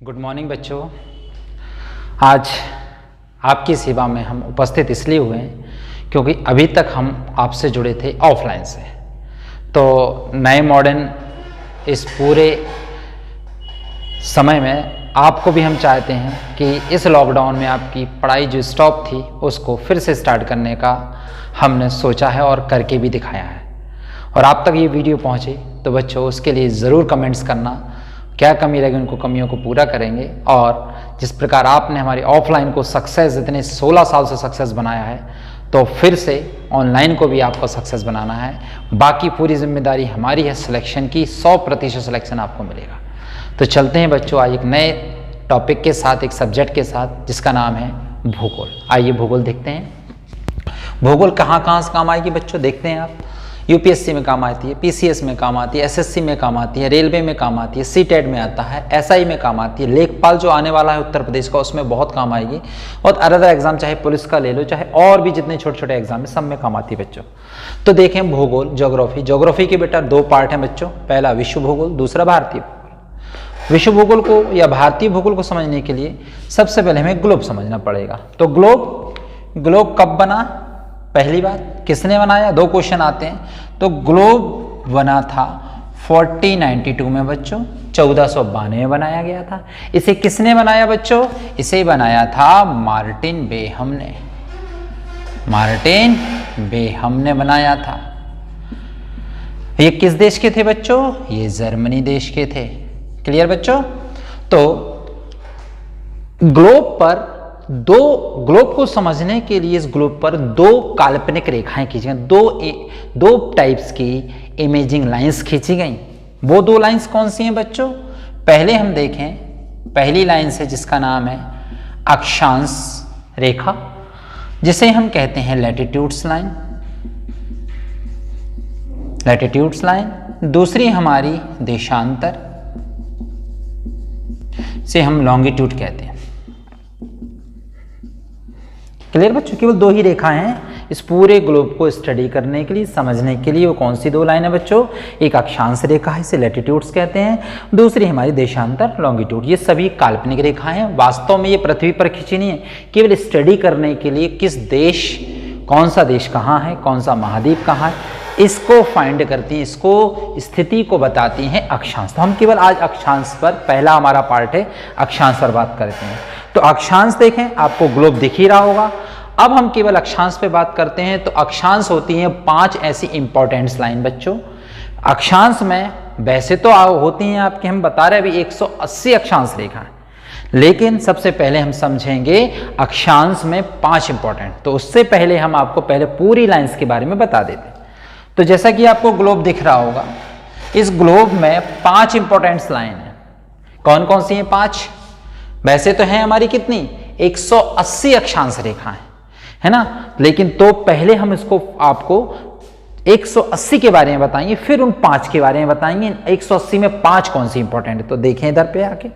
Good morning बच्चों। आज आपकी सेवा में हम उपस्थित इसलिए हुए हैं क्योंकि अभी तक हम आपसे जुड़े थे ऑफलाइन से। तो नए मॉडर्न इस पूरे समय में आपको भी हम चाहते हैं कि इस लॉकडाउन में आपकी पढ़ाई जो स्टॉप थी उसको फिर से स्टार्ट करने का हमने सोचा है और करके भी दिखाया है। और आप तक ये वीडियो पहुँचे तो बच्चों उसके लिए ज़रूर कमेंट्स करना, क्या कमी रहेगी उनको कमियों को पूरा करेंगे। और जिस प्रकार आपने हमारी ऑफलाइन को सक्सेस इतने 16 साल से सक्सेस बनाया है तो फिर से ऑनलाइन को भी आपको सक्सेस बनाना है। बाकी पूरी जिम्मेदारी हमारी है, सिलेक्शन की 100% सिलेक्शन आपको मिलेगा। तो चलते हैं बच्चों आज एक नए टॉपिक के साथ, एक सब्जेक्ट के साथ जिसका नाम है भूगोल। आइए भूगोल देखते हैं। भूगोल कहाँ कहाँ से काम आएगी बच्चों, देखते हैं आप। यूपीएससी में काम आती है, पीसीएस में काम आती है, एसएससी में काम आती है, रेलवे में काम आती है, सीटेट में आता है, एसआई में काम आती है, लेखपाल जो आने वाला है उत्तर प्रदेश का उसमें बहुत काम आएगी। और अदर एग्जाम चाहे पुलिस का ले लो, चाहे और भी जितने छोटे छोटे एग्जाम है सब में काम आती है बच्चों। तो देखें भूगोल, ज्योग्राफी। ज्योग्राफी के बेटा दो पार्ट हैं बच्चों, पहला विश्व भूगोल, दूसरा भारतीय भूगोल। विश्व भूगोल को या भारतीय भूगोल को समझने के लिए सबसे पहले हमें ग्लोब समझना पड़ेगा। तो ग्लोब कब बना, पहली बात किसने बनाया, दो क्वेश्चन आते हैं। तो ग्लोब बना था 1492 में बच्चों, 1492 में बनाया गया था। इसे किसने बनाया बच्चों, इसे बनाया था मार्टिन बेहम ने। मार्टिन बेहम ने बनाया था। ये किस देश के थे बच्चों, ये जर्मनी देश के थे। क्लियर बच्चों। तो ग्लोब को समझने के लिए इस ग्लोब पर दो काल्पनिक रेखाएं खींची गई, दो टाइप्स की इमेजिंग लाइंस खींची गई। वो दो लाइंस कौन सी हैं बच्चों, पहले हम देखें, पहली लाइन से जिसका नाम है अक्षांश रेखा, जिसे हम कहते हैं लैटिट्यूड्स लाइन, लैटिट्यूड्स लाइन। दूसरी हमारी देशांतर से हम लॉन्गिट्यूड कहते हैं। क्लियर बच्चों। केवल दो ही रेखा हैं इस पूरे ग्लोब को स्टडी करने के लिए, समझने के लिए। वो कौन सी दो लाइन है बच्चों, एक अक्षांश रेखा है, इसे लैटिट्यूड्स कहते हैं, दूसरी हमारी देशांतर लॉन्गिट्यूड। ये सभी काल्पनिक रेखाएं हैं, वास्तव में ये पृथ्वी पर खींची नहीं है, केवल स्टडी करने के लिए किस देश, कौन सा देश कहाँ है, कौन सा महाद्वीप कहाँ है, इसको फाइंड करती हैं, इसको स्थिति को बताती हैं अक्षांश। तो हम केवल आज अक्षांश पर, पहला हमारा पार्ट है अक्षांश पर बात करते हैं। तो अक्षांश देखें, आपको ग्लोब दिख ही रहा होगा। अब हम केवल अक्षांश पे बात करते हैं। तो अक्षांश होती हैं 5 ऐसी इंपॉर्टेंट लाइन बच्चों। अक्षांश में वैसे तो होती हैं आपके, हम बता रहे अभी 180 अक्षांश रेखा है, लेकिन सबसे पहले हम समझेंगे अक्षांश में 5 इंपॉर्टेंट। तो उससे पहले हम आपको पहले पूरी लाइंस के बारे में बता देते हैं। तो जैसा कि आपको ग्लोब दिख रहा होगा, इस ग्लोब में 5 इंपॉर्टेंट लाइन है। कौन कौन सी हैं 5, वैसे तो हैं हमारी कितनी 180 अक्षांश रेखा है ना, लेकिन तो पहले हम इसको आपको 180 के बारे में बताएंगे, फिर उन 5 के बारे में बताएंगे। 180 में 5 कौन सी इंपॉर्टेंट है, तो देखें इधर पे आके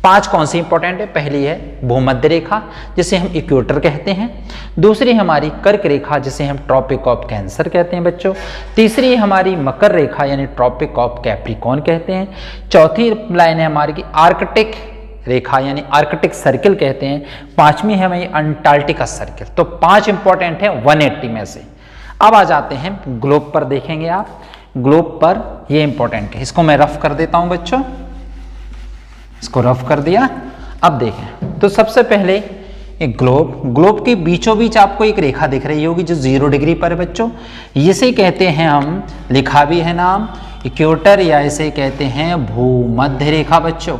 5 कौन सी इंपॉर्टेंट है। पहली है भूमध्य रेखा, जिसे हम इक्वेटर कहते हैं। दूसरी हमारी कर्क रेखा, जिसे हम ट्रॉपिक ऑफ कैंसर कहते हैं बच्चों। तीसरी हमारी मकर रेखा यानी ट्रॉपिक ऑफ कैप्रिकॉर्न कहते हैं। चौथी लाइन है हमारी आर्कटिक रेखा यानी आर्कटिक सर्किल कहते हैं। पांचवी है हमारी अंटार्कटिका सर्किल। तो 5 इंपॉर्टेंट है 180 में से। अब आ जाते हैं ग्लोब पर, देखेंगे आप ग्लोब पर ये इंपॉर्टेंट है। इसको मैं रफ कर देता हूं बच्चों, इसको रफ कर दिया। अब देखें, तो सबसे पहले एक ग्लोब के बीचों बीच आपको एक रेखा दिख रही होगी जो 0 डिग्री पर है बच्चों। इसे कहते हैं हम, लिखा भी है नाम इक्वेटर, या इसे कहते हैं भूमध्य रेखा बच्चों,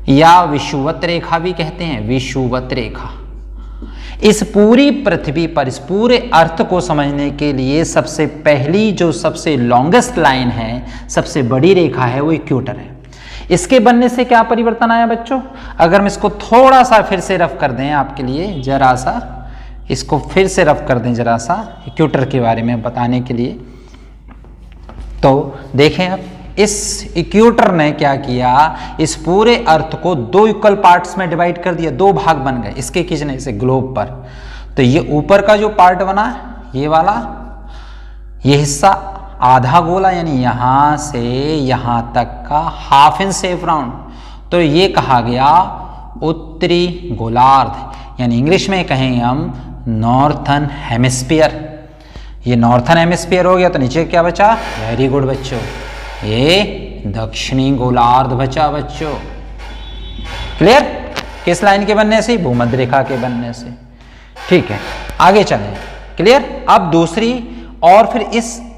या विषुवत रेखा भी कहते हैं, विषुवत रेखा। इस पूरी पृथ्वी पर, इस पूरे अर्थ को समझने के लिए सबसे पहली जो सबसे लॉन्गेस्ट लाइन है, सबसे बड़ी रेखा है, वो इक्वेटर है। इसके बनने से क्या परिवर्तन आया बच्चों, अगर हम इसको थोड़ा सा फिर से रफ कर दें आपके लिए, जरा सा इसको फिर से रफ कर दें जरा सा इक्वेटर के बारे में बताने के लिए। तो देखें आप, इस इक्वेटर ने क्या किया, इस पूरे अर्थ को 2 इक्वल पार्ट्स में डिवाइड कर दिया, 2 भाग बन गए इसके खींचने से ग्लोब पर। तो ये ऊपर का जो पार्ट बना, ये वाला, ये हिस्सा आधा गोला यानी यहां से यहां तक का हाफ इन शेप राउंड, तो ये कहा गया उत्तरी गोलार्ध, यानी इंग्लिश में कहेंगे हम नॉर्थन हेमिस्फीयर। ये नॉर्थन हेमिस्फीयर हो गया, तो नीचे क्या बचा? वेरी गुड बच्चों, ये दक्षिणी गोलार्ध बचा बच्चों। क्लियर? किस लाइन के बनने से? भूमध्य रेखा के बनने से। ठीक है, आगे चलें। क्लियर? अब दूसरी, और फिर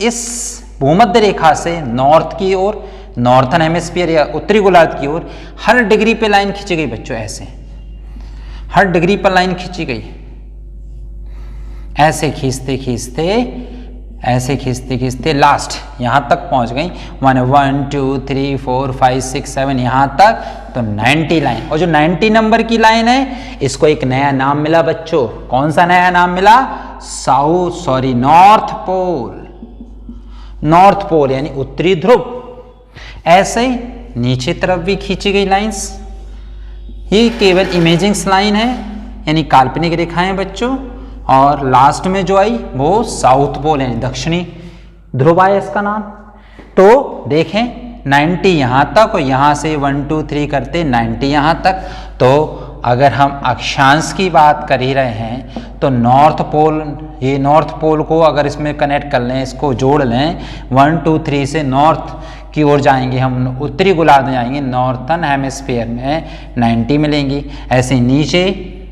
इस भूमध्य रेखा से नॉर्थ की ओर, नॉर्थन हेमिस्फीयर या उत्तरी गोलार्ध की ओर हर डिग्री पे लाइन खींची गई बच्चों, ऐसे हर डिग्री पर लाइन खींची गई, ऐसे खींचते खींचते, ऐसे खींचते खींचते लास्ट यहां तक पहुंच गई। 1 2 3 4 5 6 7 यहां तक, तो 90 लाइन। और जो 90 नंबर की लाइन है, इसको एक नया नाम मिला बच्चों। कौन सा नया नाम मिला? North pole. नॉर्थ पोल यानी उत्तरी ध्रुव। ऐसे ही नीचे तरफ भी खींची गई लाइंस, ये केवल इमेजिंग लाइन है, यानी काल्पनिक रेखाएं बच्चों। और लास्ट में जो आई वो साउथ पोल यानी दक्षिणी ध्रुव है इसका नाम। तो देखें 90 यहां तक, और यहां से 1 2 3 करते 90 यहां तक। तो अगर हम अक्षांश की बात कर ही रहे हैं, तो नॉर्थ पोल, ये नॉर्थ पोल को अगर इसमें कनेक्ट कर लें, इसको जोड़ लें, 1 2 3 से नॉर्थ की ओर जाएंगे हम, उत्तरी गोलार्ध में जाएंगे, नॉर्थन हेमिस्फीयर में 90 मिलेंगी। ऐसे नीचे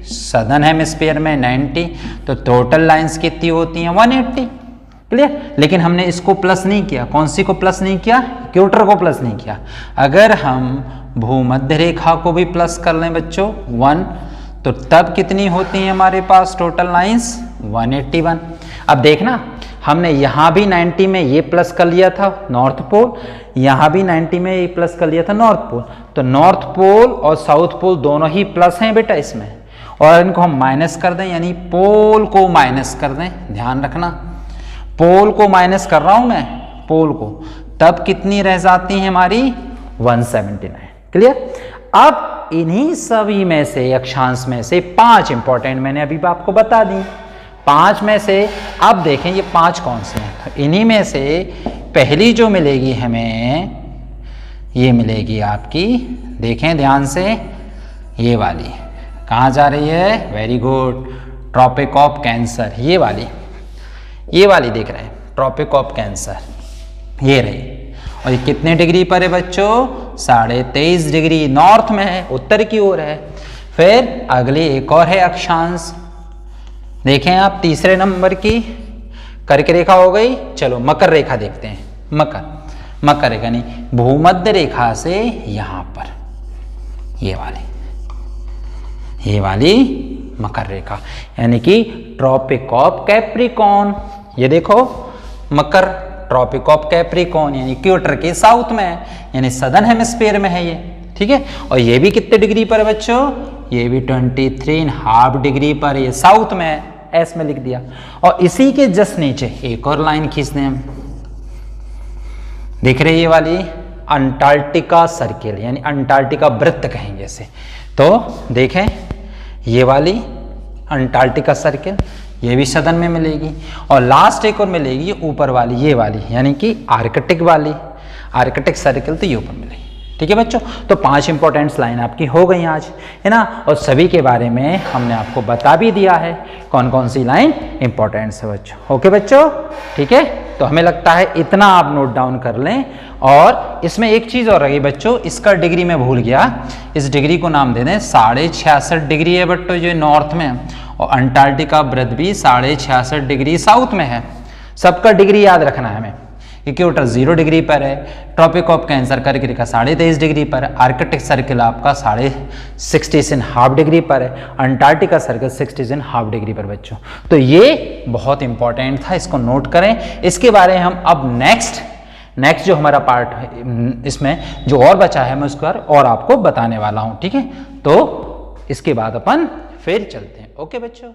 सदर्न हेमिस्फीयर में 90। तो टोटल लाइंस कितनी होती हैं? 180। क्लियर? लेकिन हमने इसको प्लस नहीं किया। कौन सी को प्लस नहीं किया? इक्वेटर को प्लस नहीं किया। अगर हम भूमध्य रेखा को भी प्लस कर लें बच्चों 1, तो तब कितनी होती हैं हमारे पास टोटल लाइंस? 181। अब देखना, हमने यहां भी 90 में ये प्लस कर लिया था नॉर्थ पोल, यहां भी 90 में ये प्लस कर लिया था नॉर्थ पोल। तो नॉर्थ पोल और साउथ पोल दोनों ही प्लस हैं बेटा इसमें, और इनको हम माइनस कर दें, यानी पोल को माइनस कर दें। ध्यान रखना, पोल को माइनस कर रहा हूं मैं, पोल को, तब कितनी रह जाती है हमारी? 179। क्लियर? अब इन्हीं सभी में से, अक्षांश में से 5 इंपॉर्टेंट मैंने अभी आपको बता दी। 5 में से अब देखें ये 5 कौन से हैं। तो इन्हीं में से पहली जो मिलेगी हमें, ये मिलेगी आपकी, देखें ध्यान से, ये वाली। कहाँ जा रही है? Very good, Tropic of Cancer. ये वाली देख रहे हैं, ट्रॉपिक ऑफ कैंसर, ये रही। और ये कितने डिग्री पर है बच्चों? 23.5 डिग्री नॉर्थ में है, उत्तर की ओर है। फिर अगली एक और है अक्षांश, देखें आप, तीसरे नंबर की कर्क रेखा हो गई। चलो मकर रेखा देखते हैं। मकर रेखा नहीं, भूमध्य रेखा से यहां पर ये वाली मकर रेखा, यानी कि ट्रॉपिक ऑफ कैप्रिकॉर्न। ये देखो मकर, ट्रॉपिक ऑफ कैप्रिकॉर्न यानी इक्वेटर के साउथ में है, यानी सदर्न हेमिस्फीयर में है ये। ठीक है? और ये भी कितने डिग्री पर है बच्चों? ये भी 23.5 डिग्री पर, ये साउथ में है, एस में लिख दिया। और इसी के जस्ट नीचे एक और लाइन खींचते हैं हम, दिख रही है ये वाली, अंटार्कटिका सर्किल यानी अंटार्कटिका वृत्त कहेंगे इसे। तो देखें ये वाली अंटार्कटिका सर्किल, ये भी सदन में मिलेगी। और लास्ट एक और मिलेगी ये ऊपर वाली, ये वाली, यानी कि आर्कटिक वाली, आर्कटिक सर्किल, तो ये ऊपर मिलेगी। ठीक है बच्चों? तो 5 इंपॉर्टेंट लाइन आपकी हो गई आज, है ना? और सभी के बारे में हमने आपको बता भी दिया है कौन कौन सी लाइन इंपॉर्टेंट है बच्चों। ओके बच्चों? ठीक है? तो हमें लगता है इतना आप नोट डाउन कर लें। और इसमें एक चीज़ और रही बच्चों, इसका डिग्री मैं भूल गया, इस डिग्री को नाम दे दें 66.5 डिग्री है बच्चों, जो नॉर्थ में, और अंटार्कटिका वृत्त भी 66.5 डिग्री साउथ में है। सबका डिग्री याद रखना है हमें। इक्वेटर 0 डिग्री पर है, ट्रॉपिक ऑफ कैंसर कर्क रेखा 23.5 डिग्री पर है, आर्कटिक सर्किल आपका 66.5 डिग्री पर है, अंटार्कटिका सर्किल 66.5 डिग्री पर बच्चों। तो ये बहुत इंपॉर्टेंट था, इसको नोट करें। इसके बारे में हम अब नेक्स्ट जो हमारा पार्ट है, इसमें जो और बचा है मैं उसको और आपको बताने वाला हूं। ठीक है? तो इसके बाद अपन फिर चलते हैं। ओके बच्चों?